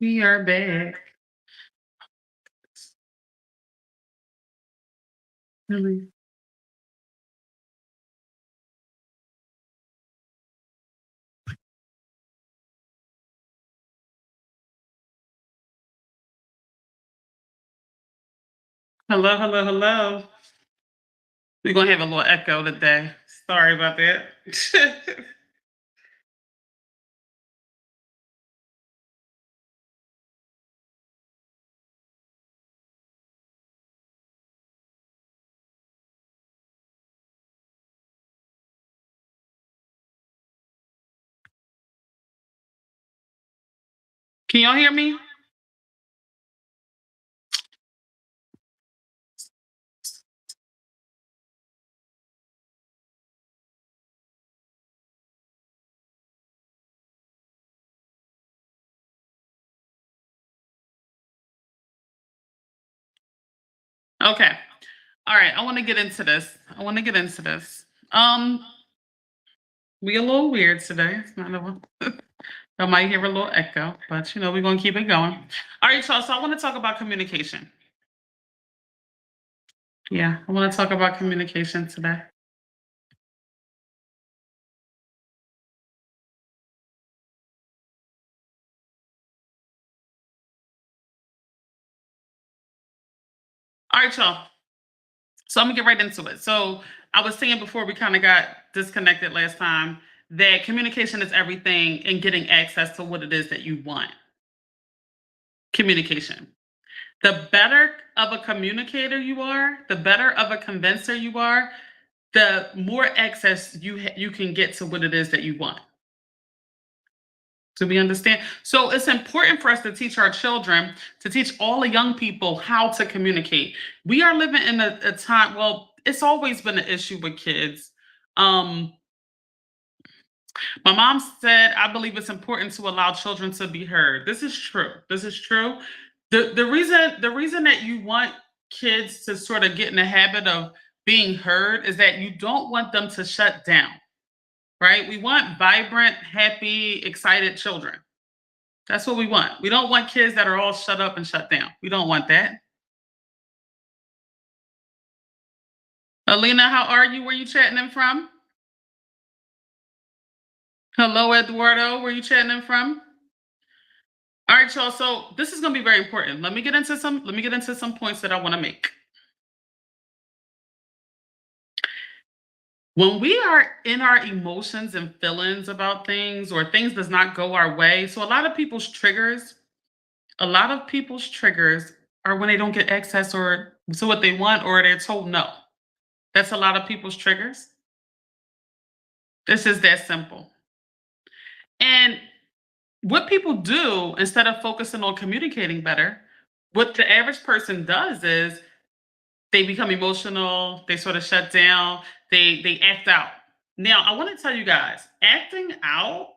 We are back. Really? Hello, hello, hello. We're gonna have a little echo today. Sorry about that. Can y'all hear me? Okay. All right. I want to get into this. Um, we a little weird today. It's not a I might hear a little echo, but we're gonna keep it going. All right, y'all. So I want to talk about communication. Yeah, I want to talk about communication today. All right, y'all. So I'm gonna get right into it. So I was saying before we kind of got disconnected last time that communication is everything and getting access to what it is that you want. Communication. The better of a communicator you are, the better of a convincer you are, the more access you can get to what it is that you want. Do we understand? So it's important for us to teach our children, to teach all the young people how to communicate. We are living in a time, well, it's always been an issue with kids. Um, my mom said, I believe it's important to allow children to be heard. This is true. This is true. The reason that you want kids to sort of get in the habit of being heard is that you don't want them to shut down, right? We want vibrant, happy, excited children. That's what we want. We don't want kids that are all shut up and shut down. We don't want that. Alina, how are you? Where you chatting in from? Hello, Eduardo. Where you chatting in from? All right, y'all. So this is gonna be very important. Let me get into some points that I want to make. When we are in our emotions and feelings about things or things does not go our way, so a lot of people's triggers are when they don't get access or to what they want or they're told no. That's a lot of people's triggers. This is that simple. And what people do instead of focusing on communicating better, what the average person does is they become emotional, they sort of shut down, they act out. Now, I want to tell you guys, acting out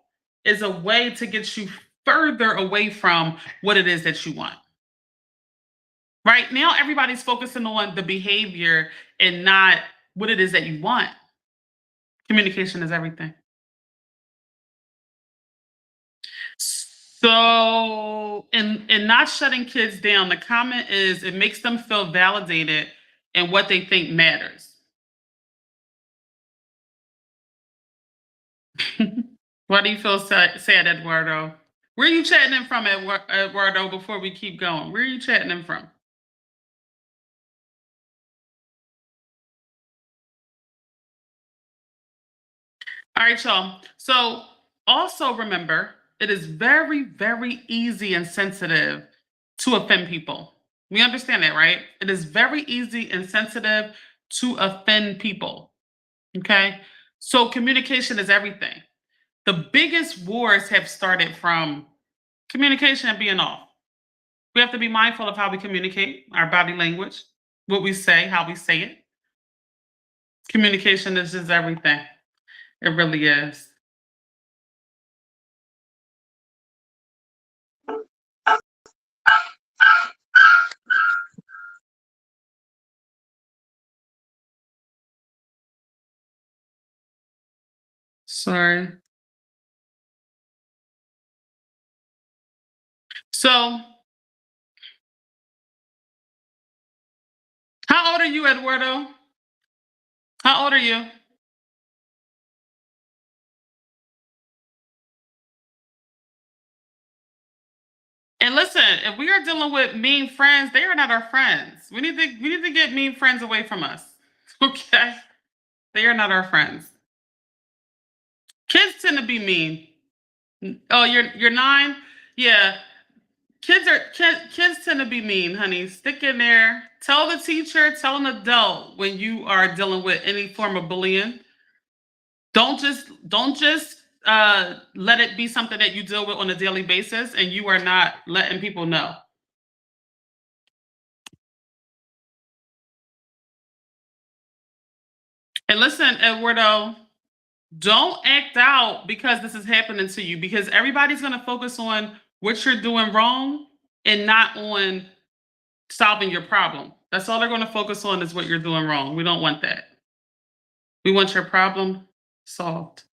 is a way to get you further away from what it is that you want. Right now, everybody's focusing on the behavior and not what it is that you want. Communication is everything. So, in not shutting kids down, the comment is it makes them feel validated in what they think matters. Why do you feel sad, Eduardo? Where are you chatting in from, Eduardo? Before we keep going, where are you chatting in from? All right, y'all. So, also remember, it is very, very easy and sensitive to offend people. We understand that, right? It is very easy and sensitive to offend people. Okay. So, communication is everything. The biggest wars have started from communication and being off. We have to be mindful of how we communicate, our body language, what we say, how we say it. Communication is just everything. It really is. Sorry. So, how old are you, Eduardo? How old are you? And listen, if we are dealing with mean friends, they are not our friends. We need to get mean friends away from us. Okay? They are not our friends. Kids tend to be mean. Oh, you're 9? Yeah. Kids tend to be mean, honey. Stick in there. Tell the teacher, tell an adult when you are dealing with any form of bullying. Don't just let it be something that you deal with on a daily basis and you are not letting people know. And listen, Eduardo, don't act out because this is happening to you because everybody's going to focus on what you're doing wrong and not on solving your problem. That's all they're going to focus on is what you're doing wrong. We don't want that. We want your problem solved.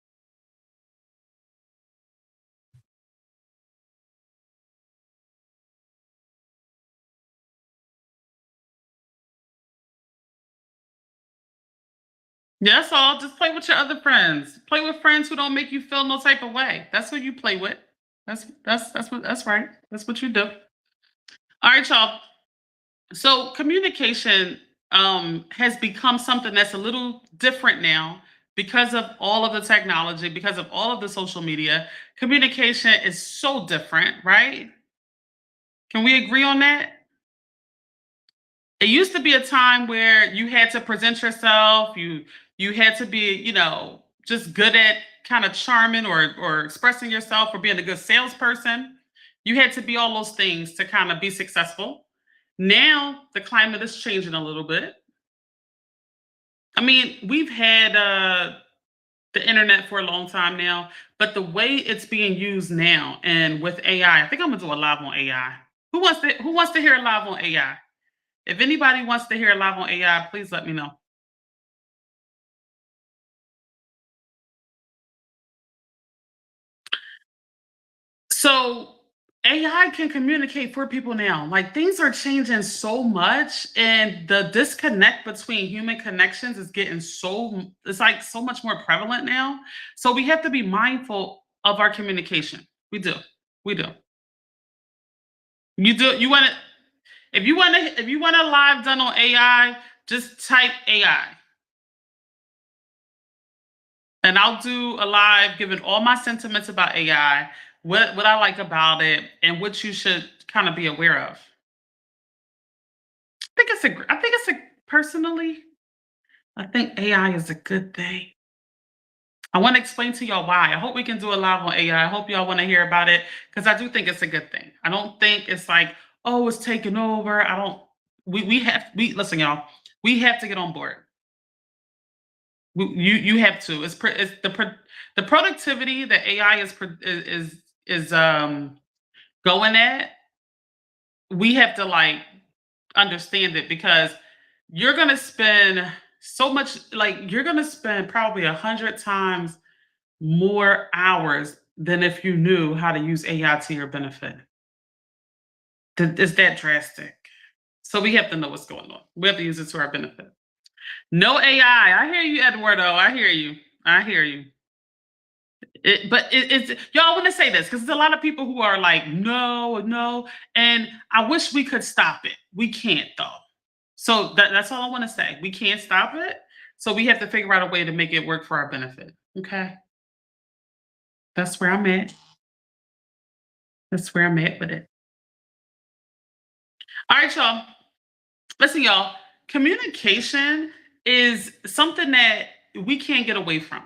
Yeah, that's all. Just play with your other friends. Play with friends who don't make you feel no type of way. That's who you play with. That's right. That's what you do. All right, y'all. So communication has become something that's a little different now because of all of the technology, because of all of the social media. Communication is so different, right? Can we agree on that? It used to be a time where you had to present yourself, you had to be, just good at kind of charming or expressing yourself or being a good salesperson. You had to be all those things to kind of be successful. Now the climate is changing a little bit. I mean, we've had the internet for a long time now, but the way it's being used now and with AI, I think I'm gonna do a live on AI. Who wants to hear a live on AI? If anybody wants to hear a live on AI, please let me know. So AI can communicate for people now. Like things are changing so much, and the disconnect between human connections is getting it's like so much more prevalent now. So we have to be mindful of our communication. We do. We do. You do you want to if you want a live done on AI, just type AI. And I'll do a live giving all my sentiments about AI, what I like about it, and what you should kind of be aware of. I think it's a personally, I think AI is a good thing. I want to explain to y'all why. I hope we can do a live on AI. I hope y'all want to hear about it because I do think it's a good thing. I don't think it's like, oh, it's taking over. I don't. We listen, y'all. We have to get on board. You have to. It's the productivity that AI is going at. We have to like understand it because you're gonna spend so much. Like you're gonna spend probably 100 times more hours than if you knew how to use AI to your benefit. It's that drastic. So we have to know what's going on. We have to use it to our benefit. No AI. I hear you, Eduardo. I hear you. I hear you. It's y'all want to say this because there's a lot of people who are like, no, no, and I wish we could stop it. We can't though. So that's all I want to say. We can't stop it. So we have to figure out a way to make it work for our benefit. Okay, that's where I'm at. That's where I'm at with it. All right, y'all. Listen, y'all. Communication is something that we can't get away from.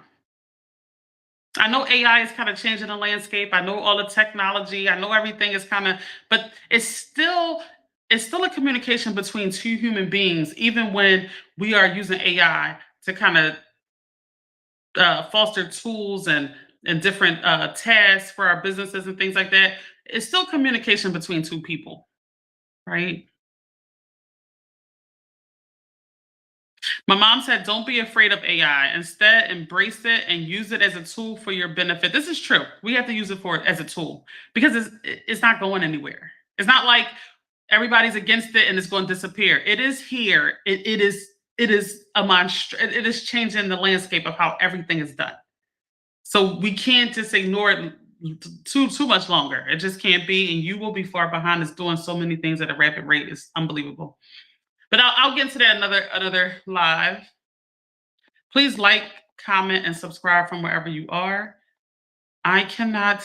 I know AI is kind of changing the landscape. I know all the technology. I know everything is kind of, but it's still a communication between two human beings, even when we are using AI to kind of foster tools and different tasks for our businesses and things like that. It's still communication between two people, right? My mom said, "Don't be afraid of AI. Instead, embrace it and use it as a tool for your benefit." This is true. We have to use it for as a tool because it's not going anywhere. It's not like everybody's against it and it's going to disappear. It is here. It is a monster. It is changing the landscape of how everything is done. So we can't just ignore it too much longer. It just can't be, and you will be far behind. It's doing so many things at a rapid rate. It's unbelievable. But I'll get into that another live. Please like, comment, and subscribe from wherever you are. I cannot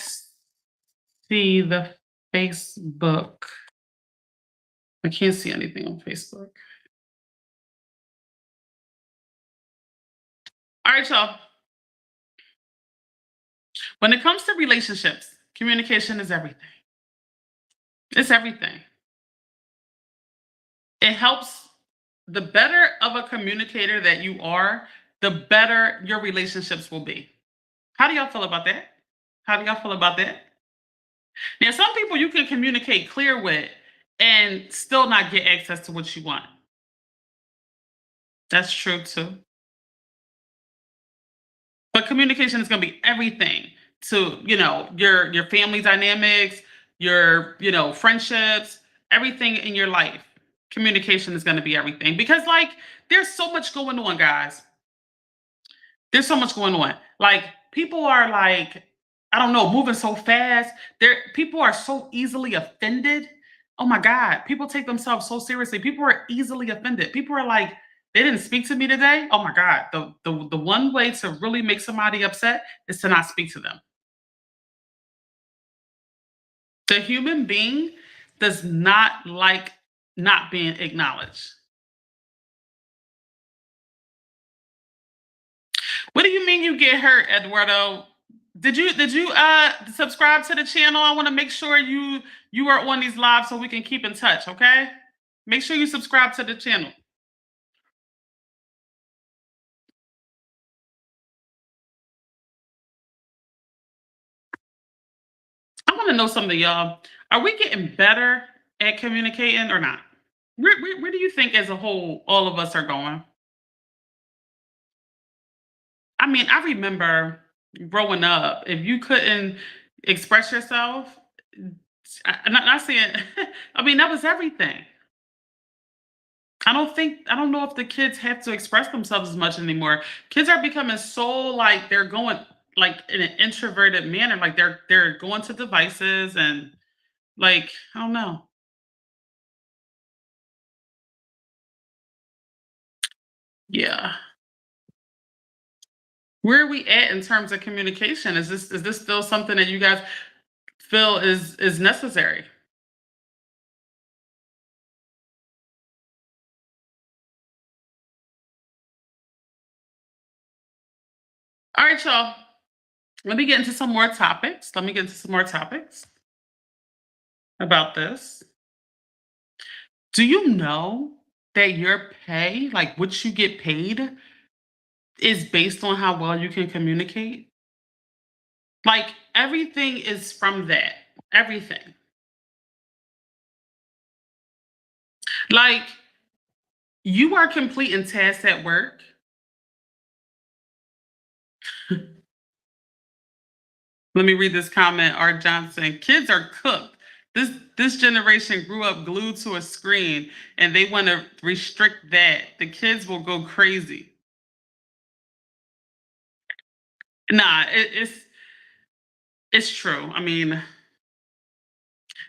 see the Facebook. I can't see anything on Facebook. All right, y'all. When it comes to relationships, communication is everything. It's everything. It helps. The better of a communicator that you are, the better your relationships will be. How do y'all feel about that? How do y'all feel about that? Now, some people you can communicate clear with and still not get access to what you want. That's true too. But communication is going to be everything to, your family dynamics, your, friendships, everything in your life. Communication is going to be everything because like there's so much going on, guys. There's so much going on. Like people are like, I don't know, moving so fast. People are so easily offended. Oh my God. People take themselves so seriously. People are easily offended. People are like, they didn't speak to me today. Oh my God. The one way to really make somebody upset is to not speak to them. The human being does not like not being acknowledged. What do you mean you get hurt, Eduardo? Did you subscribe to the channel? I want to make sure you are on these lives so we can keep in touch, okay? Make sure you subscribe to the channel. I want to know something, y'all. Are we getting better at communicating or not? Where do you think, as a whole, all of us are going? I mean, I remember growing up, if you couldn't express yourself, I'm not saying, I mean, that was everything. I don't know if the kids have to express themselves as much anymore. Kids are becoming so like they're going like in an introverted manner, like they're going to devices and like I don't know. Yeah. Where are we at in terms of communication? Is this still something that you guys feel is necessary? All right, y'all. Let me get into some more topics. Let me get into some more topics about this. Do you know that your pay, like what you get paid, is based on how well you can communicate? Like everything is from that. Everything. Like you are completing tasks at work. Let me read this comment. Art Johnson. Kids are cooked. This generation grew up glued to a screen and they want to restrict that. The kids will go crazy. Nah, it's true. I mean,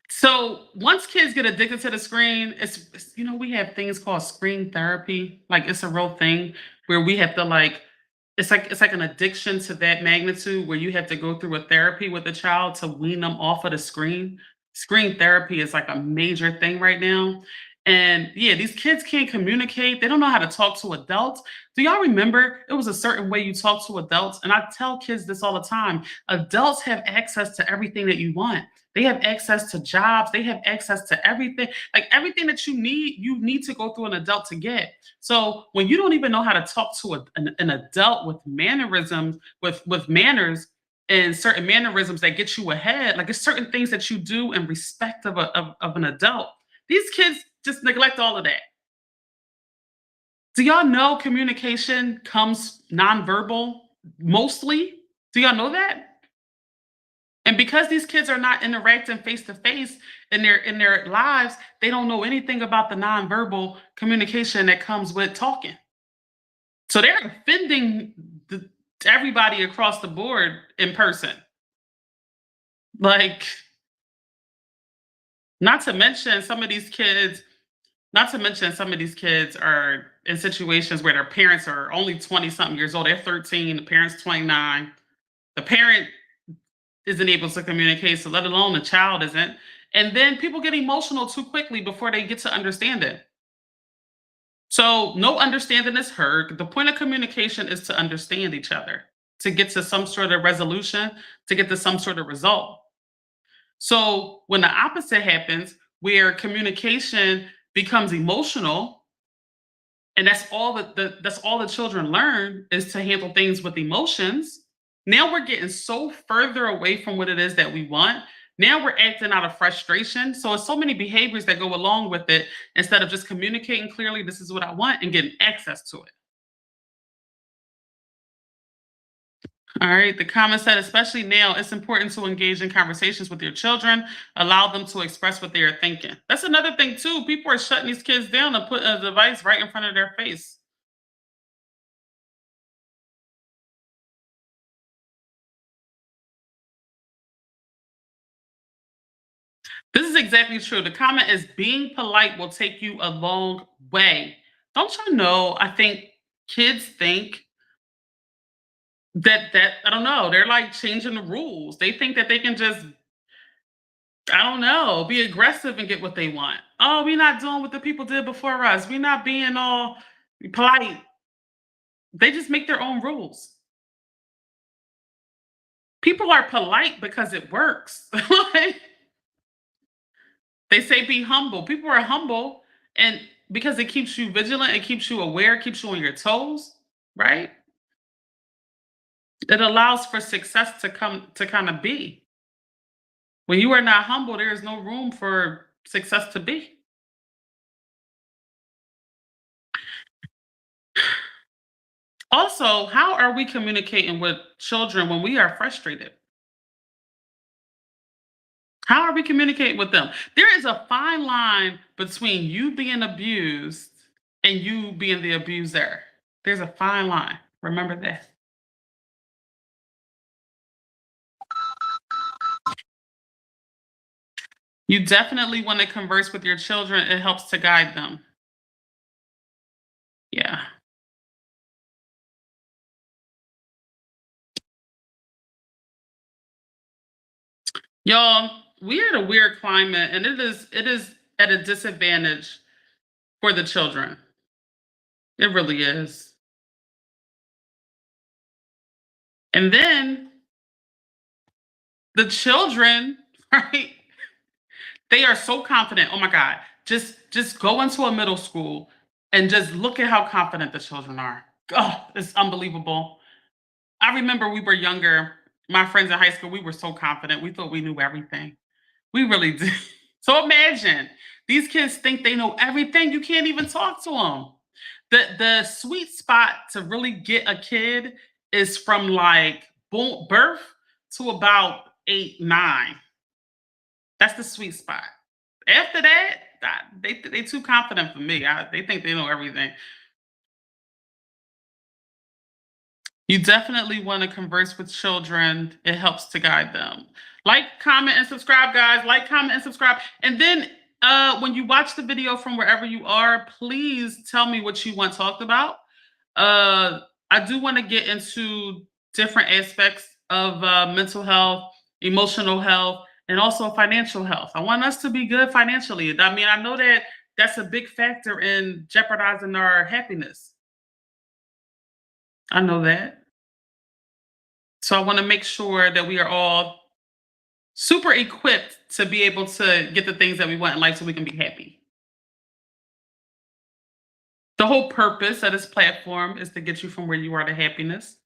so once kids get addicted to the screen, we have things called screen therapy. Like it's a real thing where we have to like it's like an addiction to that magnitude where you have to go through a therapy with a child to wean them off of the screen. Screen therapy is like a major thing right now. And yeah, these kids can't communicate. They don't know how to talk to adults. Do y'all remember it was a certain way you talk to adults? And I tell kids this all the time. Adults have access to everything that you want. They have access to jobs. They have access to everything. Like everything that you need to go through an adult to get. So when you don't even know how to talk to an adult with mannerisms, with manners and certain mannerisms that get you ahead, like it's certain things that you do in respect of an adult. These kids just neglect all of that. Do y'all know communication comes nonverbal mostly? Do y'all know that? And because these kids are not interacting face to face in their lives, they don't know anything about the nonverbal communication that comes with talking. So they're offending the, everybody across the board in person. Like, not to mention some of these kids, not to mention some of these kids are in situations where their parents are only 20 something years old. They're 13, the parents 29. The parent isn't able to communicate, so let alone the child isn't. And then people get emotional too quickly before they get to understand it. So no understanding is heard. The point of communication is to understand each other, to get to some sort of resolution, to get to some sort of result. So when the opposite happens, where communication becomes emotional, and that's all the children learn is to handle things with emotions. Now we're getting so further away from what it is that we want. Now we're acting out of frustration. So it's so many behaviors that go along with it instead of just communicating clearly, this is what I want, and getting access to it. All right. The comment said, especially now, it's important to engage in conversations with your children, allow them to express what they are thinking. That's another thing, too. People are shutting these kids down and putting a device right in front of their face. This is exactly true. The comment is being polite will take you a long way. Don't you know? I think kids think that I don't know, they're like changing the rules. They think that they can just, I don't know, be aggressive and get what they want. Oh, we're not doing what the people did before us. We're not being all polite. They just make their own rules. People are polite because it works. Like, they say be humble. People are humble and because it keeps you vigilant, it keeps you aware, keeps you on your toes, right? It allows for success to come to kind of be. When you are not humble, there is no room for success to be. Also, how are we communicating with children when we are frustrated? How are we communicating with them? There is a fine line between you being abused and you being the abuser. There's a fine line. Remember that. You definitely want to converse with your children. It helps to guide them. Yeah. Y'all, we are in a weird climate and it is at a disadvantage for the children. It really is. And then the children, right? They are so confident. Oh my God. Just go into a middle school and just look at how confident the children are. Oh, it's unbelievable. I remember we were younger. My friends in high school, we were so confident. We thought we knew everything. We really did. So imagine these kids think they know everything. You can't even talk to them. The sweet spot to really get a kid is from like birth to about 8, 9. That's the sweet spot. After that, they too confident for me. They think they know everything. You definitely want to converse with children. It helps to guide them. Like, comment, and subscribe, guys. Like, comment, and subscribe. And then when you watch the video from wherever you are, please tell me what you want talked about. I do want to get into different aspects of mental health, emotional health, and also financial health. I want us to be good financially. I mean, I know that that's a big factor in jeopardizing our happiness. I know that. So I want to make sure that we are all super equipped to be able to get the things that we want in life so we can be happy. The whole purpose of this platform is to get you from where you are to happiness.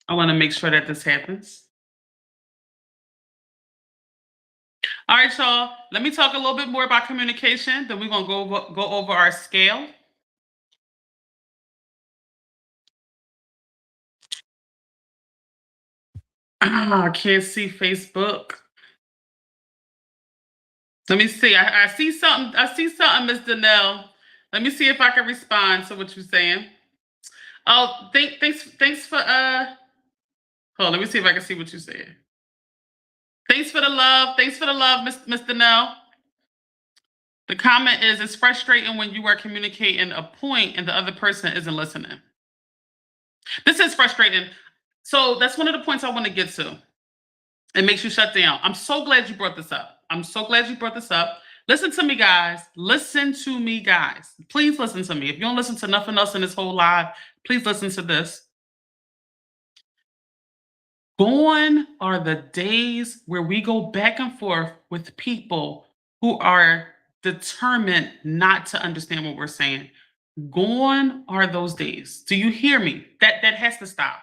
I want to make sure that this happens. All right, y'all. Let me talk a little bit more about communication. Then we're gonna go over our scale. Ah, I can't see Facebook. Let me see. I see something. I see something, Miss Danelle. Let me see if I can respond to what you're saying. Oh, thanks for hold on, let me see if I can see what you're saying. Thanks for the love. Thanks for the love, Miss Danelle. The comment is it's frustrating when you are communicating a point and the other person isn't listening. This is frustrating. So that's one of the points I want to get to. It makes you shut down. I'm so glad you brought this up. I'm so glad you brought this up. Listen to me, guys. Listen to me, guys. Please listen to me. If you don't listen to nothing else in this whole live, please listen to this. Gone are the days where we go back and forth with people who are determined not to understand what we're saying. Gone are those days. Do you hear me? That has to stop.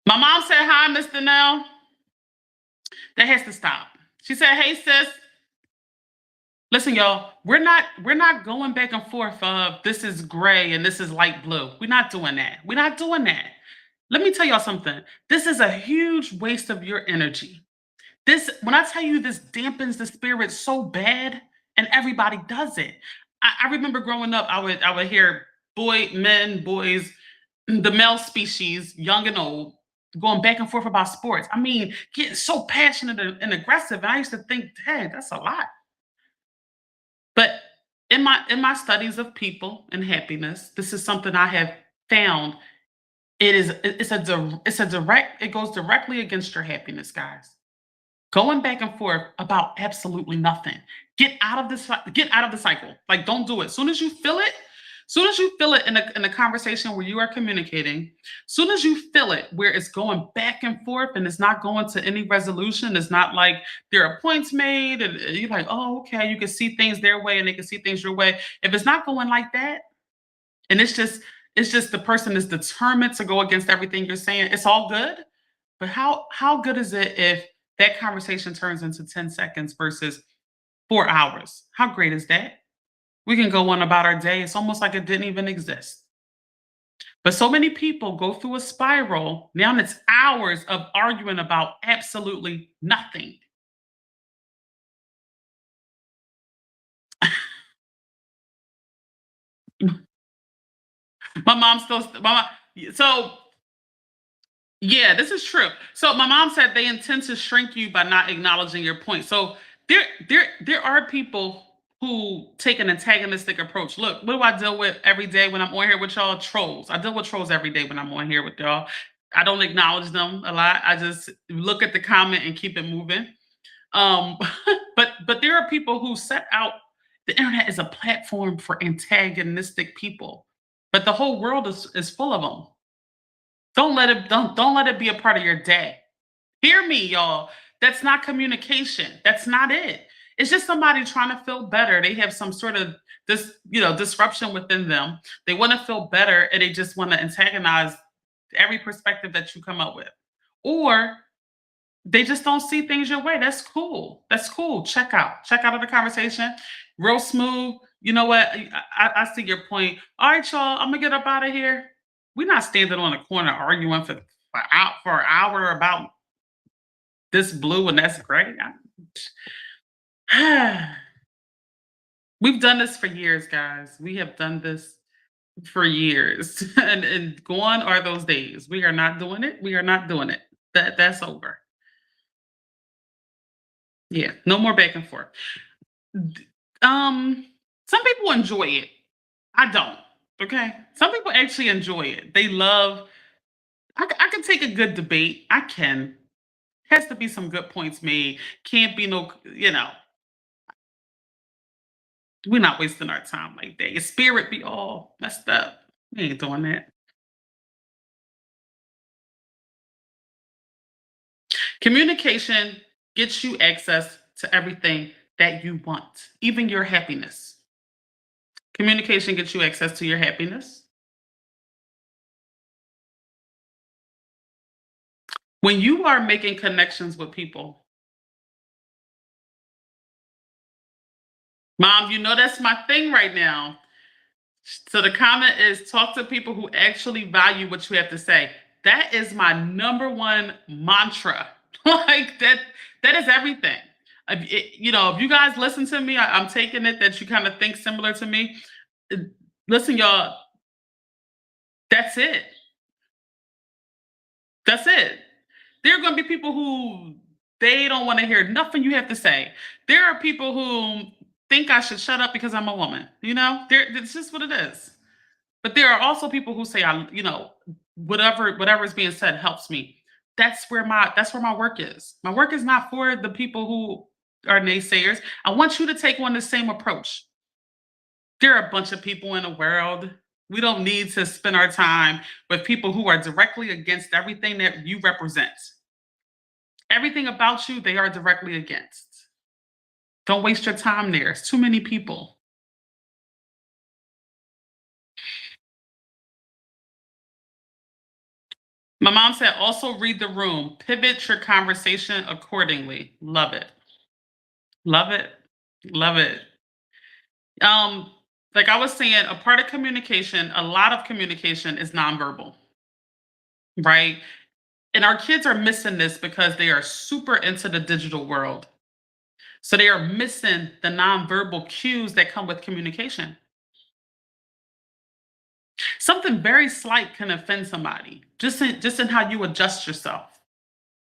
My mom said hi, Miss Danelle. That has to stop. She said, "Hey, sis. Listen, y'all. We're not going back and forth of this is gray and this is light blue. We're not doing that. We're not doing that. Let me tell y'all something. This is a huge waste of your energy. This, when I tell you this dampens the spirit so bad, and everybody does it. I remember growing up, I would hear boys, the male species, young and old, going back and forth about sports. I mean, getting so passionate and aggressive. And I used to think, dang, that's a lot. But in my studies of people and happiness, this is something I have found. It's a direct, it goes directly against your happiness, guys. Going back and forth about absolutely nothing. Get out of the cycle. Like, don't do it. Soon as you feel it in a conversation where you are communicating, soon as you feel it where it's going back and forth and it's not going to any resolution, it's not like there are points made and you're like, oh, okay, you can see things their way and they can see things your way. If it's not going like that, and it's just the person is determined to go against everything you're saying, it's all good. But how good is it if that conversation turns into 10 seconds versus 4 hours? How great is that? We can go on about our day. It's almost like it didn't even exist. But so many people go through a spiral. Now it's hours of arguing about absolutely nothing. My mom still, so yeah, this is true. So my mom said they intend to shrink you by not acknowledging your point. So there are people who take an antagonistic approach. Look, what do I deal with every day when I'm on here with y'all? Trolls. I deal with trolls every day when I'm on here with y'all. I don't acknowledge them a lot. I just look at the comment and keep it moving. Um, but there are people who set out the internet is a platform for antagonistic people, but the whole world is full of them. Don't let it be a part of your day. Hear me, y'all. That's not communication. That's not it. It's just somebody trying to feel better. They have some sort of disruption within them. They want to feel better and they just want to antagonize every perspective that you come up with. Or they just don't see things your way. That's cool. That's cool. Check out of the conversation. Real smooth. You know what? I see your point. All right, y'all. I'm gonna get up out of here. We're not standing on a corner arguing for an hour about this blue and that's great. We've done this for years, guys. We have done this for years, and gone are those days. We are not doing it. We are not doing it. That's over. Yeah, no more back and forth. D- some people enjoy it. I don't. Okay, some people actually enjoy it. They love. I can take a good debate. I can. Has to be some good points made. Can't be no. We're not wasting our time like that. Your spirit be all messed up. We ain't doing that. Communication gets you access to everything that you want, even your happiness. Communication gets you access to your happiness. When you are making connections with people, mom, you know that's my thing right now. So the comment is talk to people who actually value what you have to say. That is my number one mantra. Like that is everything. If you guys listen to me, I'm taking it that you kind of think similar to me. Uh, Listen, y'all, that's it. That's it. There are going to be people who they don't want to hear nothing you have to say. There are people who think I should shut up because I'm a woman. It's just what it is. But there are also people who say whatever is being said helps me. That's where my work is. My work is not for the people who are naysayers. I want you to take on the same approach. There are a bunch of people in the world. We don't need to spend our time with people who are directly against everything that you represent. Everything about you, they are directly against. Don't waste your time there. It's too many people. My mom said, also read the room, pivot your conversation accordingly. Love it. Love it. Love it. Um, like I was saying, a part of communication, a lot of communication is nonverbal, right? And our kids are missing this because they are super into the digital world. So they are missing the nonverbal cues that come with communication. Something very slight can offend somebody. Just in how you adjust yourself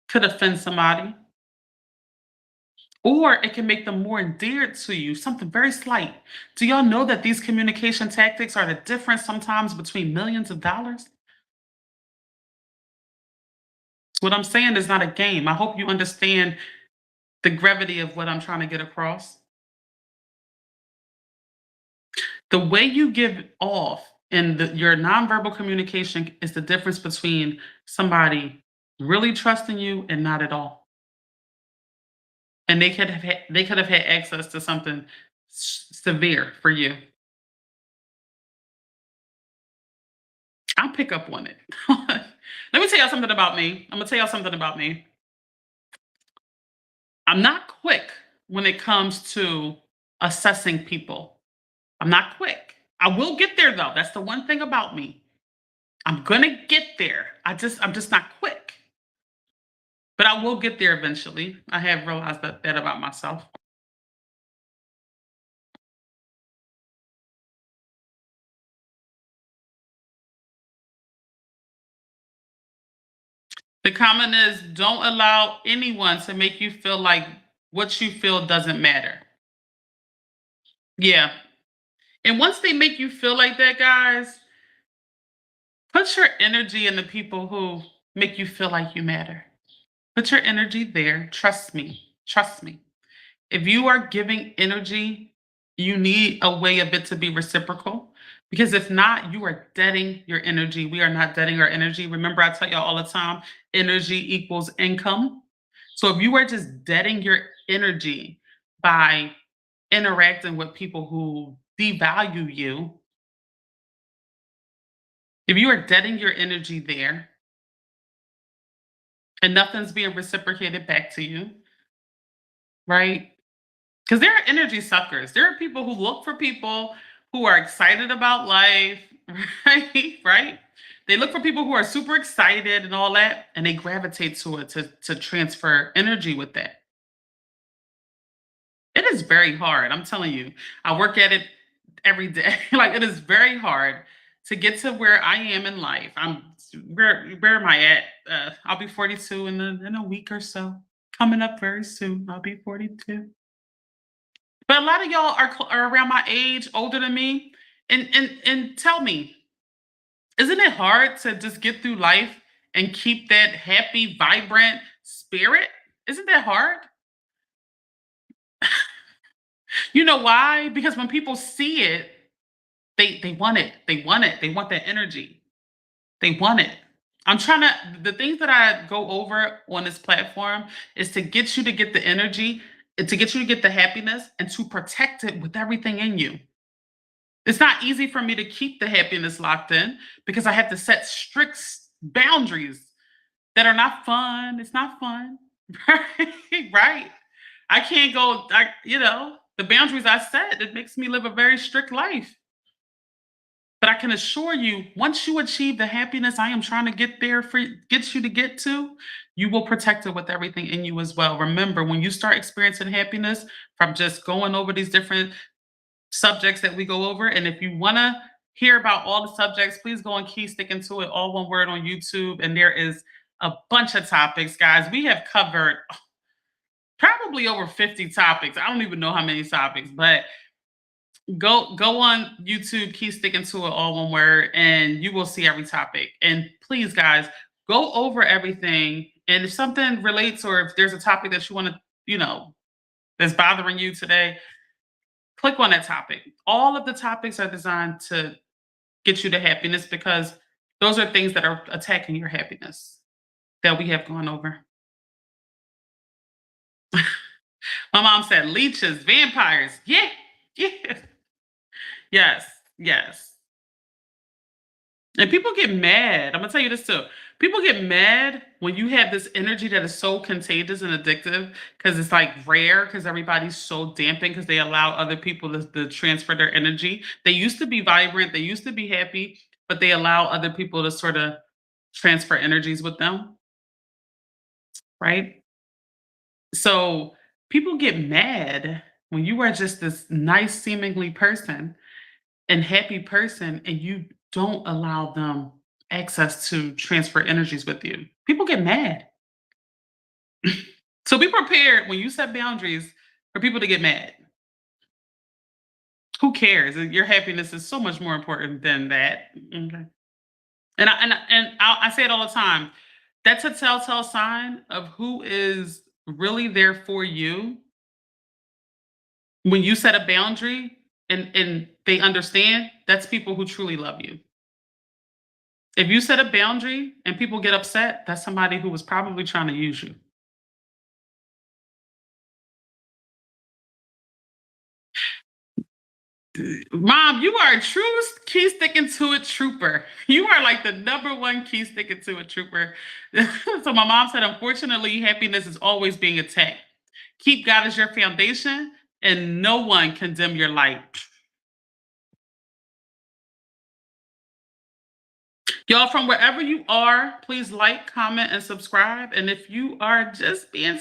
could offend somebody. Or it can make them more endeared to you, something very slight. Do y'all know that these communication tactics are the difference sometimes between millions of dollars? What I'm saying is not a game. I hope you understand the gravity of what I'm trying to get across. The way you give off and your nonverbal communication is the difference between somebody really trusting you and not at all. And they could have had access to something severe for you. I'll pick up on it. Let me tell y'all something about me. I'm gonna tell y'all something about me. I'm not quick when it comes to assessing people. I'm not quick. I will get there though. That's the one thing about me. I'm gonna get there. I'm just not quick. But I will get there eventually. I have realized that about myself. The comment is, don't allow anyone to make you feel like what you feel doesn't matter. Yeah. And once they make you feel like that, guys, put your energy in the people who make you feel like you matter. Put your energy there. Trust me. Trust me. If you are giving energy, you need a way of it to be reciprocal. Because if not, you are deading your energy. We are not deading our energy. Remember, I tell y'all all the time, energy equals income. So if you are just deading your energy by interacting with people who devalue you, if you are deading your energy there and nothing's being reciprocated back to you, right? Because there are energy suckers. There are people who look for people who are excited about life, right? Right? They look for people who are super excited and all that, and they gravitate to it to transfer energy with that. It is very hard. I'm telling you. I work at it every day. Like it is very hard to get to where I am in life. Where am I at? I'll be 42 in a week or so. Coming up very soon. I'll be 42. But a lot of y'all are around my age, older than me, and tell me, isn't it hard to just get through life and keep that happy, vibrant spirit? Isn't that hard? You know why? Because when people see it, they want it. They want it. They want that energy. They want it. I'm trying to the things that I go over on this platform is to get you to get the energy, and to get you to get the happiness, and to protect it with everything in you. It's not easy for me to keep the happiness locked in because I have to set strict boundaries that are not fun. It's not fun. Right? Right. I can't go, the boundaries I set, it makes me live a very strict life. But But I can assure you, once you achieve the happiness I am trying to get there for get you to get to, you will protect it with everything in you as well. Remember, when you start experiencing happiness from just going over these different subjects that we go over, and if you want to hear about all the subjects, please go on Key Sticking to It, all one word on YouTube. And there is a bunch of topics, guys. We have covered probably over 50 topics. I don't even know how many topics, but go on YouTube, Keep Sticking to It, all one word, and you will see every topic. And please, guys, go over everything. And if something relates, or if there's a topic that you want to, that's bothering you today, click on that topic. All of the topics are designed to get you to happiness, because those are things that are attacking your happiness that we have gone over. My mom said leeches, vampires. Yeah, yeah. Yes, yes. And people get mad. I'm gonna tell you this too. People get mad when you have this energy that is so contagious and addictive, because it's like rare, because everybody's so dampened because they allow other people to transfer their energy. They used to be vibrant, they used to be happy, but they allow other people to sort of transfer energies with them, right? So people get mad when you are just this nice seemingly person and happy person, and you don't allow them access to transfer energies with you. People get mad. So be prepared when you set boundaries for people to get mad. Who cares? Your happiness is so much more important than that. Okay. And I say it all the time. That's a telltale sign of who is really there for you. When you set a boundary and they understand, that's people who truly love you. If you set a boundary and people get upset, that's somebody who was probably trying to use you. Mom, you are a true key sticking to it trooper. You are like the number one key sticking to it trooper. So my mom said, unfortunately, happiness is always being attacked. Keep God as your foundation, and no one can dim your light. Y'all, from wherever you are, please like, comment, and subscribe. And if you are just being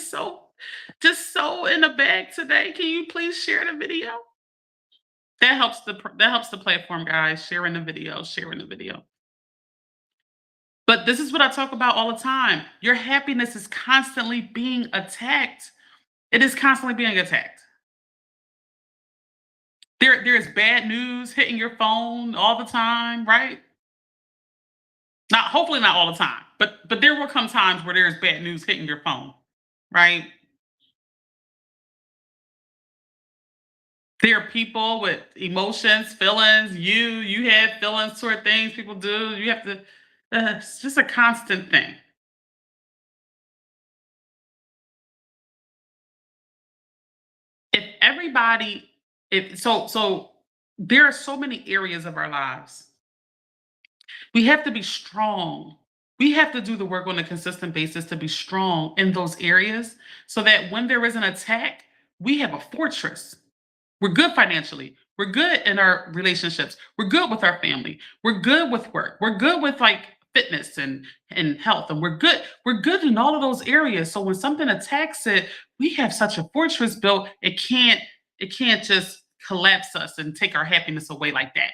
just so in the bag today, can you please share the video? That helps the platform, guys. Sharing the video, sharing the video. But this is what I talk about all the time. Your happiness is constantly being attacked. It is constantly being attacked. There is bad news hitting your phone all the time, right? Not hopefully not all the time, but there will come times where there's bad news hitting your phone, right? There are people with emotions, feelings. You have feelings toward things people do. You have to. It's just a constant thing. If everybody, if so, there are so many areas of our lives. We have to be strong. We have to do the work on a consistent basis to be strong in those areas, so that when there is an attack, we have a fortress. We're good financially. We're good in our relationships. We're good with our family. We're good with work. We're good with like fitness and health. And we're good in all of those areas. So when something attacks it, we have such a fortress built, it can't just collapse us and take our happiness away like that.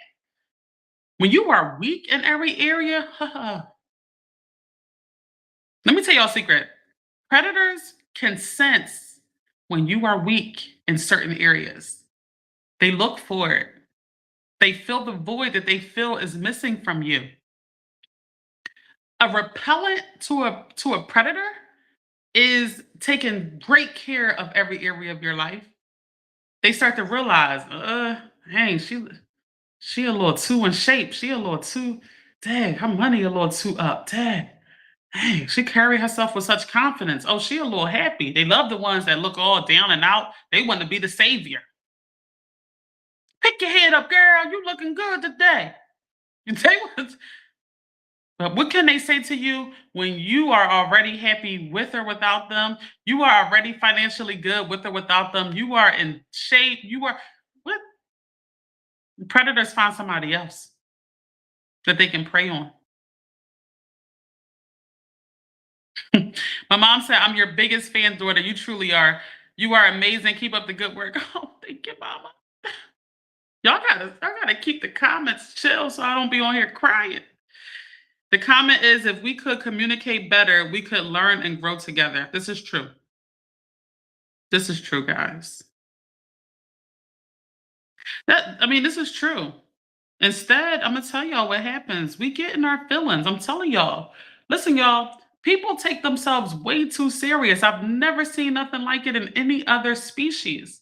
When you are weak in every area, let me tell y'all a secret. Predators can sense when you are weak in certain areas. They look for it. They fill the void that they feel is missing from you. A repellent to a predator is taking great care of every area of your life. They start to realize, hey, she a little too in shape. She a little too, dang, her money a little too up. Dang, she carry herself with such confidence. Oh, she a little happy. They love the ones that look all down and out. They want to be the savior. Pick your head up, girl. You looking good today. They want, but what can they say to you when you are already happy with or without them? You are already financially good with or without them. You are in shape. You are what? Predators find somebody else. that they can pray on. My mom said, "I'm your biggest fan, daughter. You truly are. You are amazing. Keep up the good work." Oh, thank you, mama. Y'all gotta keep the comments chill so I don't be on here crying. The comment is, if we could communicate better, we could learn and grow together. This is true. This is true, guys. This is true. Instead, I'm gonna tell y'all what happens. We get in our feelings. I'm telling y'all. Listen, y'all, people take themselves way too serious. I've never seen nothing like it in any other species.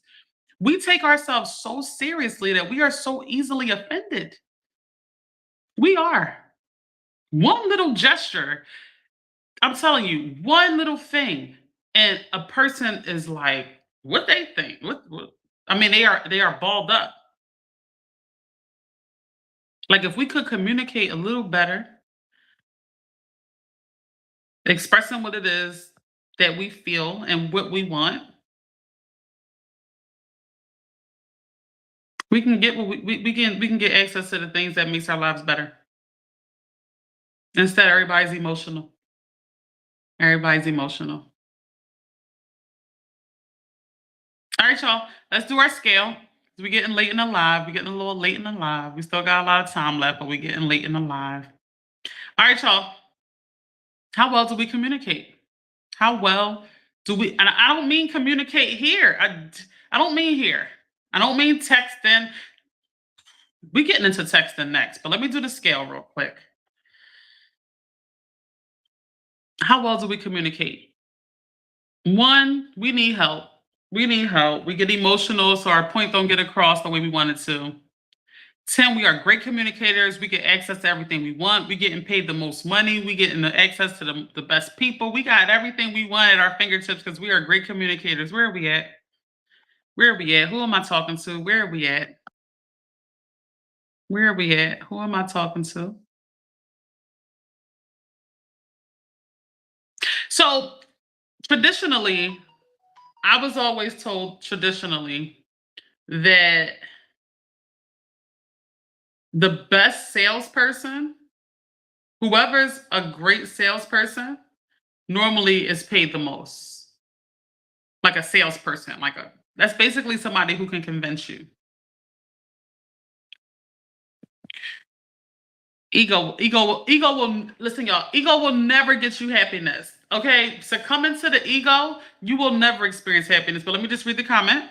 We take ourselves so seriously that we are so easily offended. We are. One little gesture, I'm telling you, one little thing, and a person is like, what they think? What? They are balled up. Like if we could communicate a little better, expressing what it is that we feel and what we want, we can get what we can get access to the things that makes our lives better. Instead, everybody's emotional. Everybody's emotional. All right, y'all. Let's do our scale. We're getting late in the live. We're getting a little late in the live. We still got a lot of time left, but we're getting late in the live. All right, y'all. How well do we communicate? How well do we? And I don't mean communicate here. I don't mean here. I don't mean texting. We getting into texting next, but let me do the scale real quick. How well do we communicate? One, we need help. We need help. We get emotional, so our point don't get across the way we want it to. 10, we are great communicators. We get access to everything we want. We getting paid the most money. We getting the access to the best people. We got everything we want at our fingertips because we are great communicators. Where are we at? Where are we at? Who am I talking to? Where are we at? Where are we at? Who am I talking to? So traditionally, I was always told traditionally that the best salesperson, whoever's a great salesperson, normally is paid the most. Like a salesperson, that's basically somebody who can convince you. Ego will listen, y'all. Ego will never get you happiness. Okay, succumbing to the ego, you will never experience happiness. But let me just read the comment.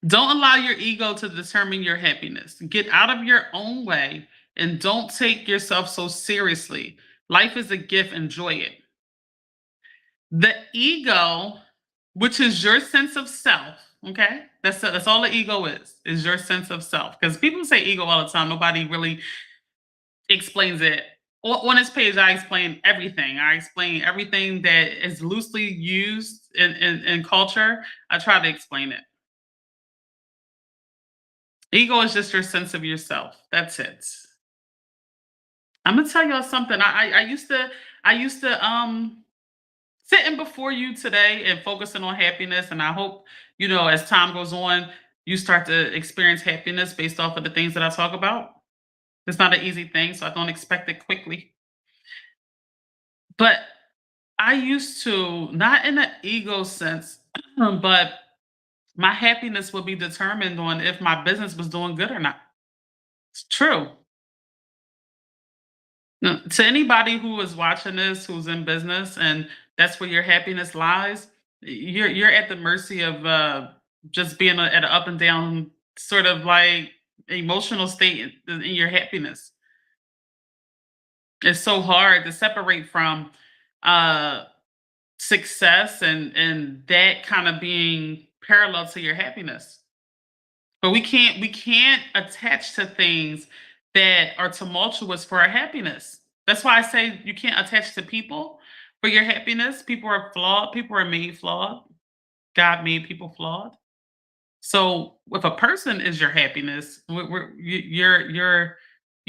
Don't allow your ego to determine your happiness. Get out of your own way and don't take yourself so seriously. Life is a gift, enjoy it. The ego, which is your sense of self, okay? That's all the ego is your sense of self. Because people say ego all the time, nobody really explains it. On this page, I explain everything. I explain everything that is loosely used in culture. I try to explain it. Ego is just your sense of yourself. That's it. I'm gonna tell y'all something. I used to sitting before you today and focusing on happiness, and I hope as time goes on, you start to experience happiness based off of the things that I talk about. It's not an easy thing, so I don't expect it quickly. But I used to, not in an ego sense, but my happiness would be determined on if my business was doing good or not. It's true. No, to anybody who is watching this, who's in business, and that's where your happiness lies, you're at the mercy of just being at an up and down sort of like emotional state in your happiness. It's so hard to separate from uh, success and that kind of being parallel to your happiness. But we can't attach to things that are tumultuous for our happiness. That's why I say you can't attach to people for your happiness. People are flawed. People are made flawed. God made people flawed. So if a person is your happiness, you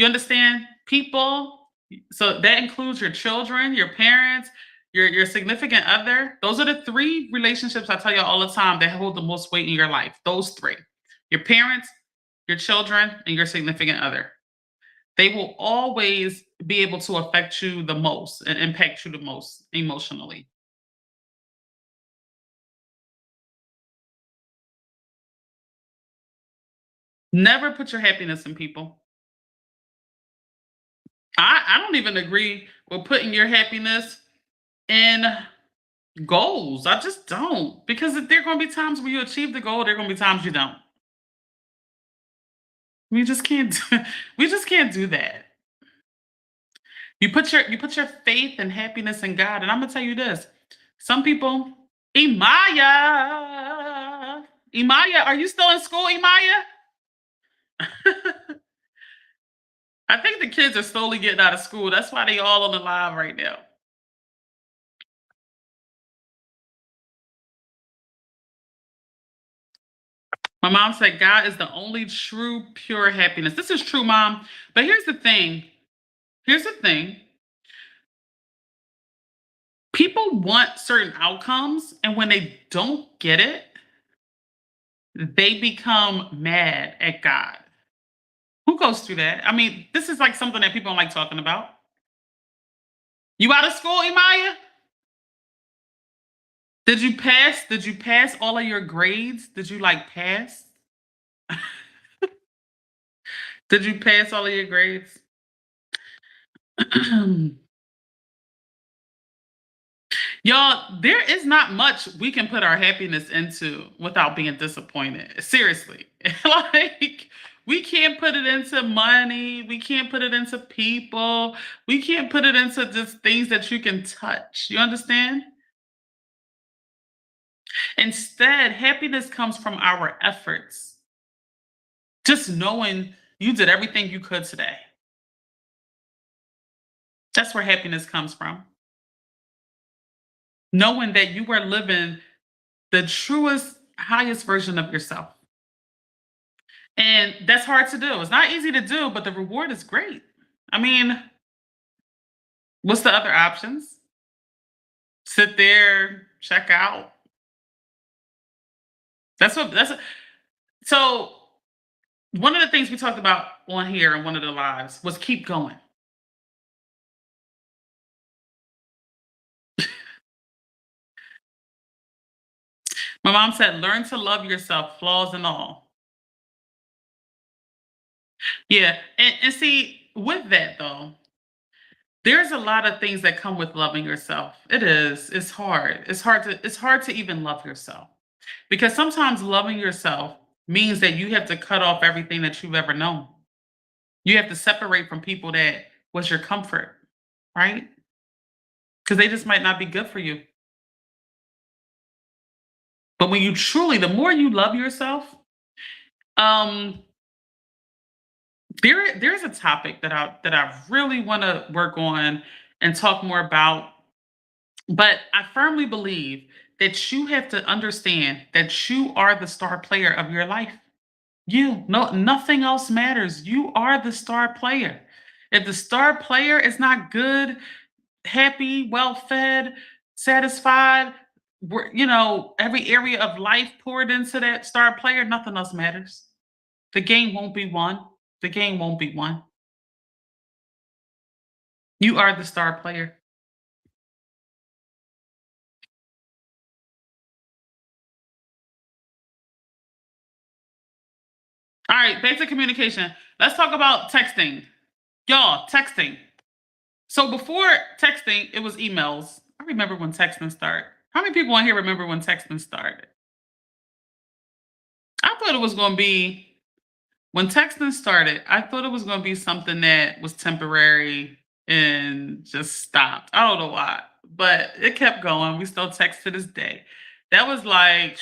understand people. So that includes your children, your parents, your significant other. Those are the three relationships I tell you all the time that hold the most weight in your life. Those three: your parents, your children, and your significant other. They will always be able to affect you the most and impact you the most emotionally. Never put your happiness in people. I don't even agree with putting your happiness in goals. I just don't. Because there are going to be times where you achieve the goal, there are going to be times you don't. We just can't we just can't do that. You put your faith and happiness in God. And I'm gonna tell you this. Some people, Imaya. Imaya, are you still in school, Imaya? I think the kids are slowly getting out of school. That's why they all on the live right now. My mom said God is the only true, pure happiness. This is true, mom. But here's the thing. Here's the thing. People want certain outcomes, and when they don't get it, they become mad at God. Who goes through that? I mean, this is like something that people don't like talking about. You out of school, Imaya? Did you pass? Did you pass all of your grades? Did you like pass? Did you pass all of your grades? Y'all, there is not much we can put our happiness into without being disappointed. Seriously. Like, we can't put it into money. We can't put it into people. We can't put it into just things that you can touch. You understand? Instead, happiness comes from our efforts. Just knowing you did everything you could today. That's where happiness comes from. Knowing that you are living the truest, highest version of yourself. And that's hard to do. It's not easy to do, but the reward is great. I mean, what's the other options? Sit there, check out. So one of the things we talked about on here in one of the lives was keep going. My mom said, learn to love yourself, flaws and all. Yeah. And see, with that though, there's a lot of things that come with loving yourself. It is. It's hard. It's hard to even love yourself. Because sometimes loving yourself means that you have to cut off everything that you've ever known. You have to separate from people that was your comfort, right? Because they just might not be good for you. But when you truly, the more you love yourself, um, there's a topic that I really want to work on and talk more about. But I firmly believe that you have to understand that you are the star player of your life. You, no, nothing else matters. You are the star player. If the star player is not good, happy, well fed, satisfied, every area of life poured into that star player, nothing else matters. The game won't be won. The game won't be won. You are the star player. All right, basic communication. Let's talk about texting. Y'all, texting. So before texting, it was emails. I remember when texting started. How many people on here remember when texting started? I thought it was going to be when texting started. I thought it was going to be something that was temporary and just stopped. I don't know why, but it kept going. We still text to this day. That was like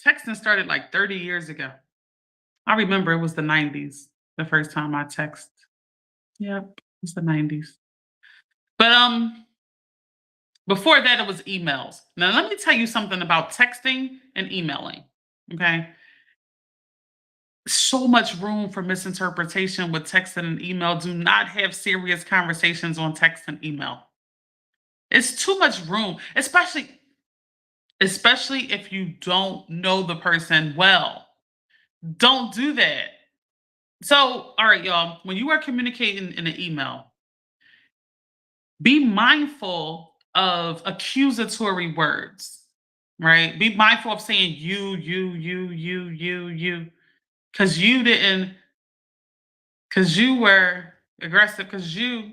texting started like 30 years ago. I remember it was the 90s the first time I text. Yep, it's the 90s. But before that, it was emails. Now, let me tell you something about texting and emailing. Okay. So much room for misinterpretation with text and email. Do not have serious conversations on text and email. It's too much room, especially if you don't know the person well. Don't do that. So, all right, y'all, when you are communicating in an email, be mindful of accusatory words, right? Be mindful of saying you, because you didn't, because you were aggressive, because you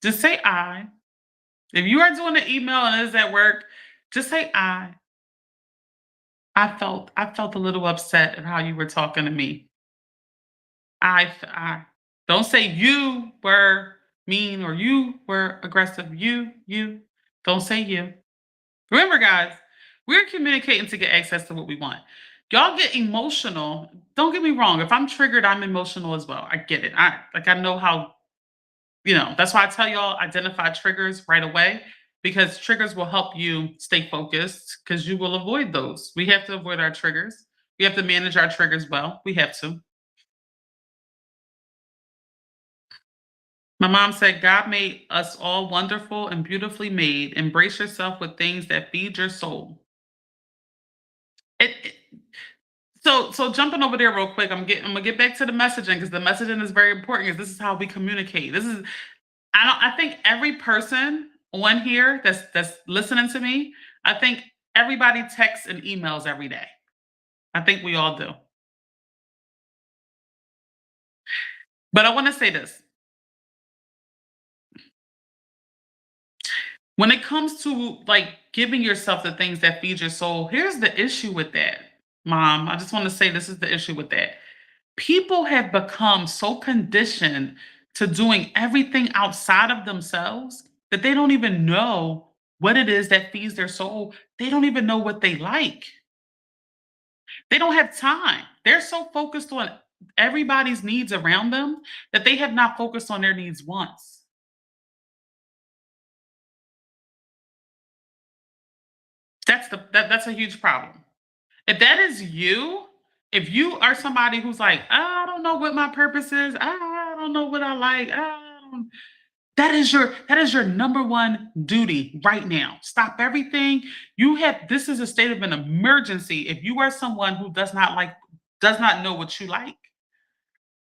just say I. If you are doing an email and it's at work, just say I. I felt a little upset at how you were talking to me. I don't say you were mean or you were aggressive. You. Don't say you. Remember, guys, we're communicating to get access to what we want. Y'all get emotional. Don't get me wrong. If I'm triggered, I'm emotional as well. I get it. I know how, that's why I tell y'all identify triggers right away because triggers will help you stay focused because you will avoid those. We have to avoid our triggers. We have to manage our triggers well. We have to. My mom said, God made us all wonderful and beautifully made. Embrace yourself with things that feed your soul. It, so jumping over there real quick, I'm gonna get back to the messaging because the messaging is very important because this is how we communicate. I think every person on here that's listening to me, I think everybody texts and emails every day. I think we all do. But I want to say this. When it comes to like giving yourself the things that feed your soul, here's the issue with that, mom. I just want to say this is the issue with that. People have become so conditioned to doing everything outside of themselves that they don't even know what it is that feeds their soul. They don't even know what they like. They don't have time. They're so focused on everybody's needs around them that they have not focused on their needs once. That's a huge problem. If that is you, if you are somebody who's like, I don't know what my purpose is, I don't know what I like, that is your number one duty right now. Stop everything. This is a state of an emergency. If you are someone who does not know what you like,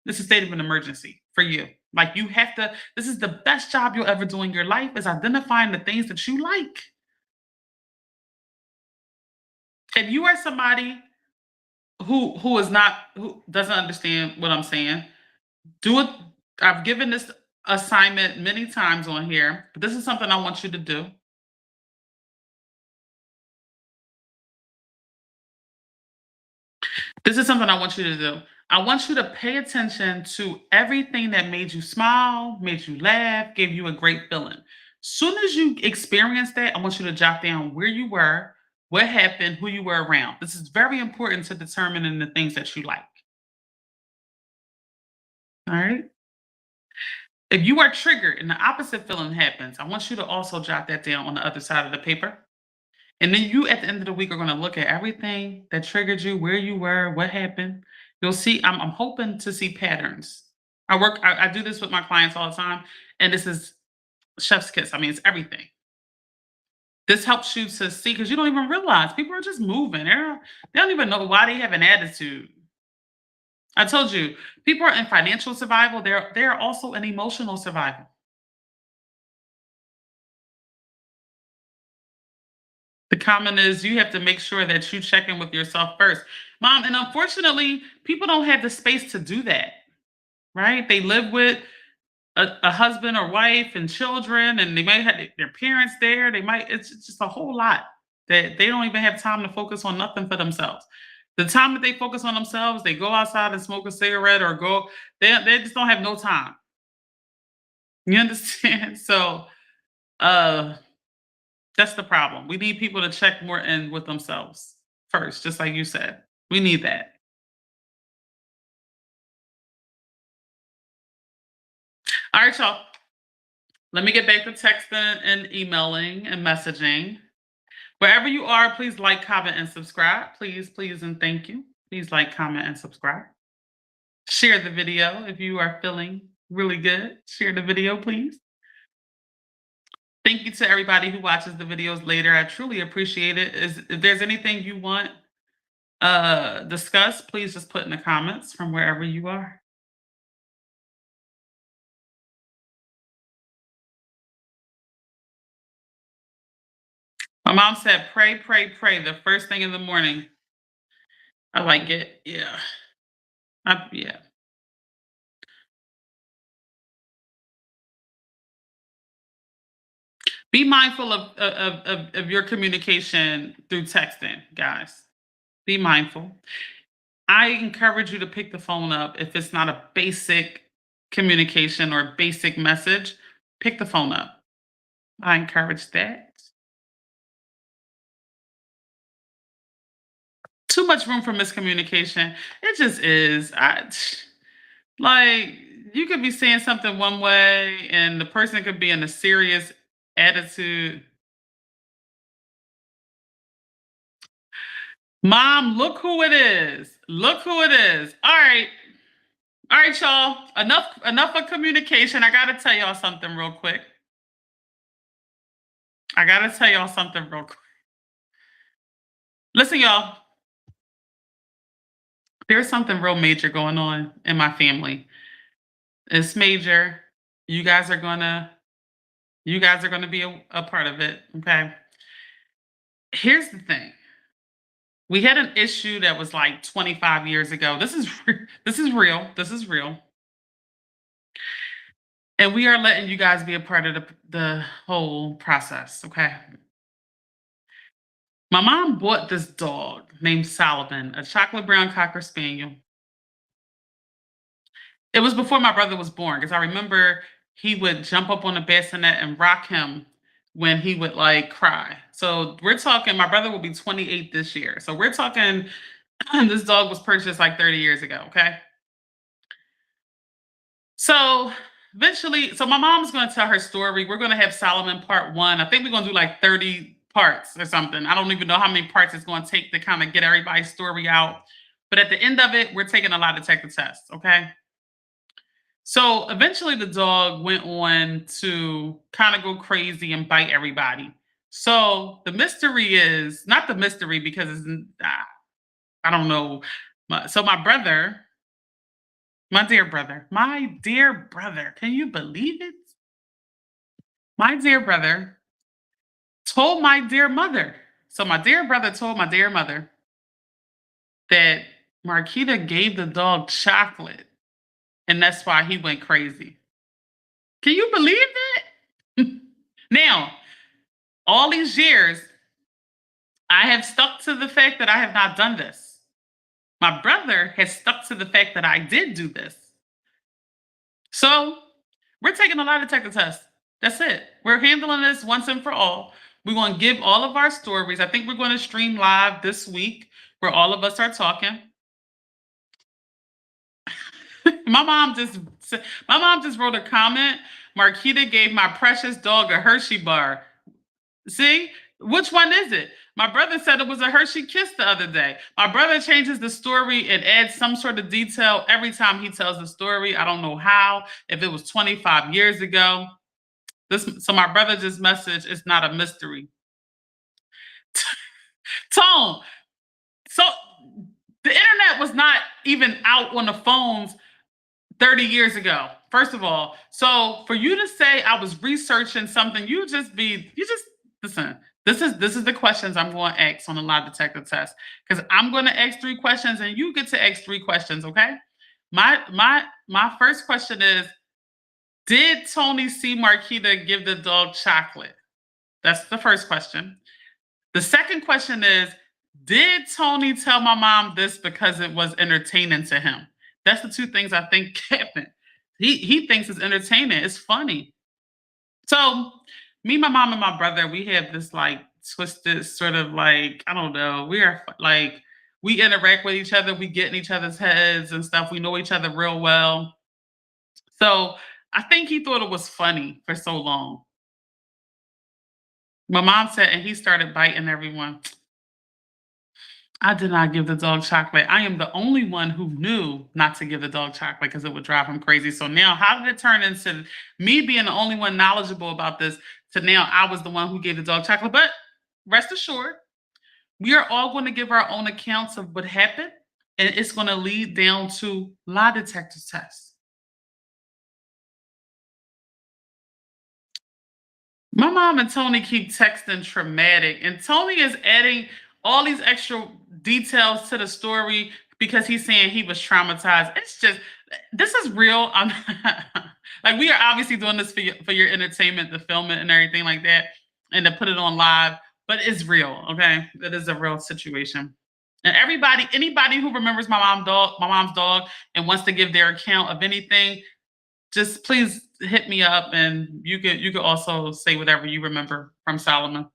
this is a state of an emergency for you. Like you have to, this is the best job you'll ever do in your life is identifying the things that you like. If you are somebody who doesn't understand what I'm saying, do it. I've given this assignment many times on here, but this is something I want you to do. This is something I want you to do. I want you to pay attention to everything that made you smile, made you laugh, gave you a great feeling. Soon as you experience that, I want you to jot down where you were, what happened, who you were around. This is very important to determining the things that you like. All right. If you are triggered and the opposite feeling happens, I want you to also jot that down on the other side of the paper. And then you at the end of the week are going to look at everything that triggered you, where you were, what happened. You'll see, I'm hoping to see patterns. I do this with my clients all the time, and this is chef's kiss. I mean, it's everything. This helps you to see because you don't even realize people are just moving. They don't even know why they have an attitude. I told you, people are in financial survival. They're also in emotional survival. The comment is you have to make sure that you check in with yourself first. Mom, and unfortunately, people don't have the space to do that, right? They live with a husband or wife and children, and they might have their parents there. It's just a whole lot that they don't even have time to focus on nothing for themselves. The time that they focus on themselves, they go outside and smoke a cigarette or they just don't have no time. You understand? So, uh, that's the problem. We need people to check more in with themselves first, just like you said. We need that. All right, y'all. Let me get back to texting and emailing and messaging. Wherever you are, please like, comment, and subscribe. Please, please, and thank you. Please like, comment, and subscribe. Share the video if you are feeling really good. Share the video, please. Thank you to everybody who watches the videos later. I truly appreciate it. If there's anything you want discuss, please just put in the comments from wherever you are. My mom said, pray, pray, pray the first thing in the morning. I like it. Yeah. Yeah. Be mindful of your communication through texting, guys. Be mindful. I encourage you to pick the phone up if it's not a basic communication or basic message. Pick the phone up. I encourage that. Too much room for miscommunication. It just is. Like, you could be saying something one way and the person could be in a serious attitude. Mom, look who it is. Look who it is. All right. All right, y'all. Enough of communication. I gotta tell y'all something real quick. I gotta tell y'all something real quick. Listen, y'all. There's something real major going on in my family. It's major. You guys are gonna be a part of it. Okay. Here's the thing. We had an issue that was like 25 years ago. This is real. This is real. And we are letting you guys be a part of the whole process. Okay. My mom bought this dog named Solomon, a chocolate brown cocker spaniel. It was before my brother was born because I remember he would jump up on the bassinet and rock him when he would like cry. So we're talking, my brother will be 28 this year. So we're talking, this dog was purchased like 30 years ago. Okay. So eventually, so my mom's going to tell her story. We're going to have Solomon part one. I think we're going to do like 30 parts or something. I don't even know how many parts it's going to take to kind of get everybody's story out. But at the end of it, we're taking a lie detector test. Okay. So eventually the dog went on to kind of go crazy and bite everybody. So the mystery is not the mystery because I don't know. So my dear brother, can you believe it? My dear brother told my dear mother. So my dear brother told my dear mother that Marquita gave the dog chocolate and that's why he went crazy. Can you believe that? Now, all these years, I have stuck to the fact that I have not done this. My brother has stuck to the fact that I did do this. So we're taking a lie detector test. That's it. We're handling this once and for all. We're going to give all of our stories. I think we're going to stream live this week where all of us are talking. my mom just my mom just wrote a comment. Marquita gave my precious dog a Hershey bar. See, which one is it? My brother said it was a Hershey kiss the other day. My brother changes the story and adds some sort of detail every time he tells the story. I don't know how. If it was 25 years ago, so my brother just messaged. It's not a mystery. Tone. So the internet was not even out on the phones 30 years ago. First of all, so for you to say I was researching something, you just listen. This is the questions I'm going to ask on the lie detector test because I'm going to ask 3 questions and you get to ask 3 questions. Okay. My first question is: did Tony C. Marquita give the dog chocolate? That's the first question. The second question is: did Tony tell my mom this because it was entertaining to him? That's the 2 things I think happened. He thinks it's entertaining. It's funny. So me, my mom, and my brother, we have this like twisted sort of like, I don't know. We are like, we interact with each other, we get in each other's heads and stuff. We know each other real well. So I think he thought it was funny for so long. My mom said, and he started biting everyone. I did not give the dog chocolate. I am the only one who knew not to give the dog chocolate because it would drive him crazy. So now, how did it turn into me being the only one knowledgeable about this to now I was the one who gave the dog chocolate? But rest assured, We are all going to give our own accounts of what happened, and it's going to lead down to lie detector tests. My mom and Tony keep texting traumatic, and Tony is adding all these extra details to the story because he's saying he was traumatized. It's just this is real. I'm like we are obviously doing this for your entertainment, to film it and everything like that, and to put it on live. But it's real, okay? It is a real situation. And anybody who remembers my mom's dog, and wants to give their account of anything, just please hit me up, and you can also say whatever you remember from Solomon.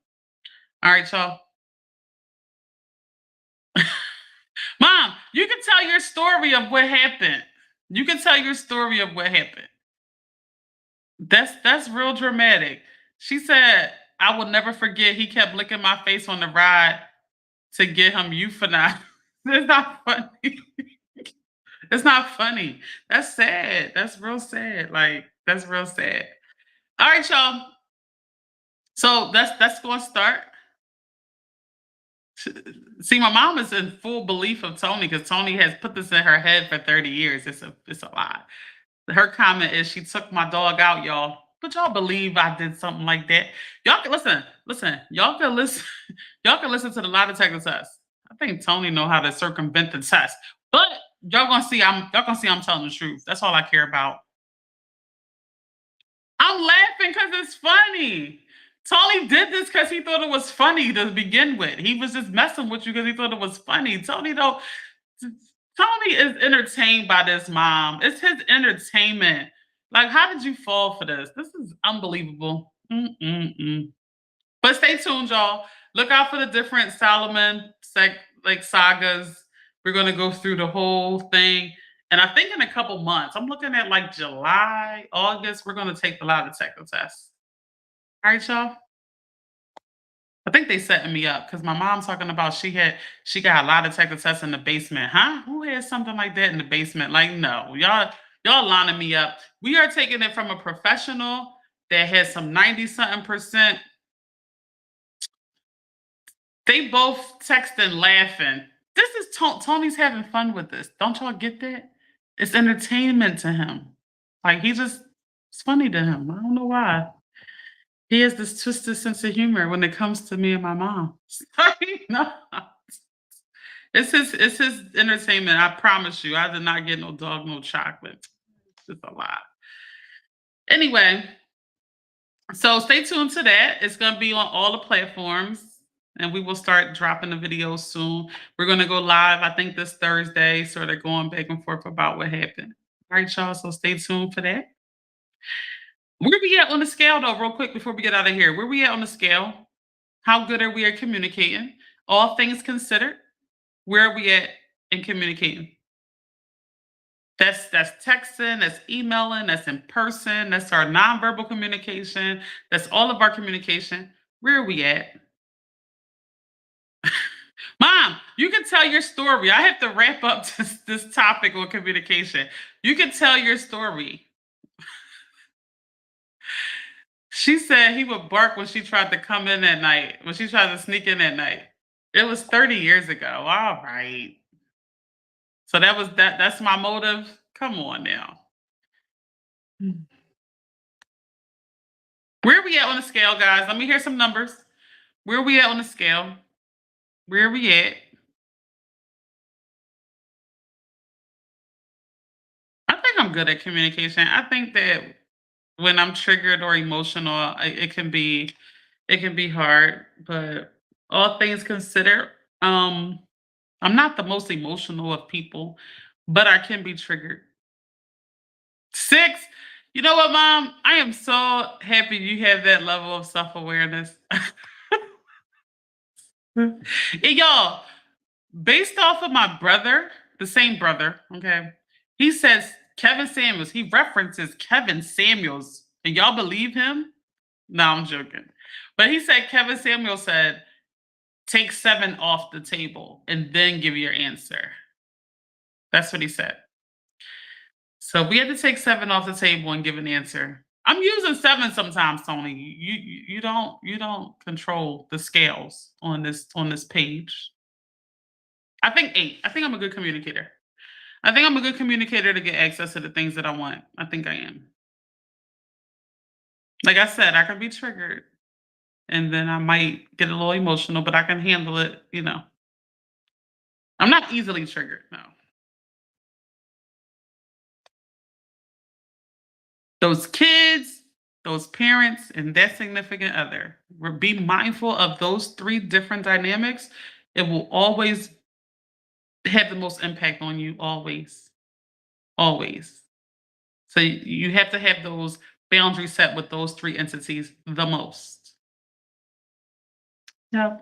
All right, y'all. Mom, you can tell your story of what happened. You can tell your story of what happened. That's real dramatic. She said, I will never forget he kept licking my face on the ride to get him euthanized. It's not funny. It's not funny. That's sad. That's real sad. Like, that's real sad. All right, y'all. So that's gonna start. See, my mom is in full belief of Tony because Tony has put this in her head for 30 years. It's a lie. Her comment is she took my dog out, y'all. But y'all believe I did something like that? Y'all can listen. Y'all can listen. Y'all can listen to the lie detector test. I think Tony know how to circumvent the test. But y'all gonna see I'm telling the truth. That's all I care about. I'm laughing because it's funny. Tony did this because he thought it was funny to begin with. He was just messing with you because he thought it was funny. Tony is entertained by this, mom. It's his entertainment. Like, how did you fall for this? This is unbelievable. Mm-mm-mm. But stay tuned, y'all. Look out for the different like sagas. We're gonna go through the whole thing. And I think in a couple months, I'm looking at like July, August, we're gonna take the lie detector test. All right, y'all. I think they setting me up because my mom's talking about she got a lie detector test in the basement. Huh? Who has something like that in the basement? Like, no, y'all lining me up. We are taking it from a professional that has some 90 something percent. They both texting laughing. This is Tony's having fun with this. Don't y'all get that? It's entertainment to him. Like it's funny to him. I don't know why. He has this twisted sense of humor when it comes to me and my mom. Sorry, no. It's his entertainment. I promise you. I did not get no dog, no chocolate. It's a lot. Anyway, so stay tuned to that. It's gonna be on all the platforms. And we will start dropping the videos soon. We're gonna go live, I think this Thursday, sort of going back and forth about what happened. All right, y'all. So stay tuned for that. Where we at on the scale though, real quick before we get out of here? Where we at on the scale? How good are we at communicating? All things considered, where are we at in communicating? That's texting, that's emailing, that's in person, that's our nonverbal communication, that's all of our communication. Where are we at? Mom, you can tell your story. I have to wrap up this topic on communication. You can tell your story. She said he would bark when she tried to come in at night, when she tried to sneak in at night. It was 30 years ago. All right. So that's my motive. Come on now. Where are we at on the scale, guys? Let me hear some numbers. Where are we at on the scale? Where are we at? I think I'm good at communication. I think that when I'm triggered or emotional, it can be hard, but all things considered, um, I'm not the most emotional of people, but I can be triggered. Six. You know what, mom? I am so happy you have that level of self awareness. And y'all, based off of my brother, the same brother, okay, he says Kevin Samuels, he references Kevin Samuels, and y'all believe him? No, I'm joking. But he said Kevin Samuel said, take seven off the table and then give your answer. That's what he said. So we had to take seven off the table and give an answer. I'm using 7 sometimes, Tony. You don't control the scales on this page. I think 8. I think I'm a good communicator. I think I'm a good communicator to get access to the things that I want. I think I am. Like I said, I can be triggered and then I might get a little emotional, but I can handle it. I'm not easily triggered, no. Those kids, those parents, and that significant other. Be mindful of those 3 different dynamics. It will always have the most impact on you, always. Always. So you have to have those boundaries set with those 3 entities the most. Yeah.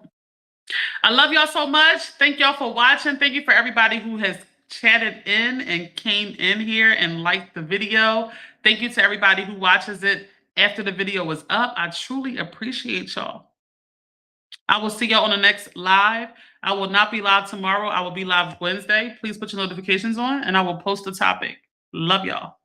I love y'all so much. Thank y'all for watching. Thank you for everybody who has chatted in and came in here and liked the video. Thank you to everybody who watches it after the video is up. I truly appreciate y'all. I will see y'all on the next live. I will not be live tomorrow. I will be live Wednesday. Please put your notifications on and I will post the topic. Love y'all.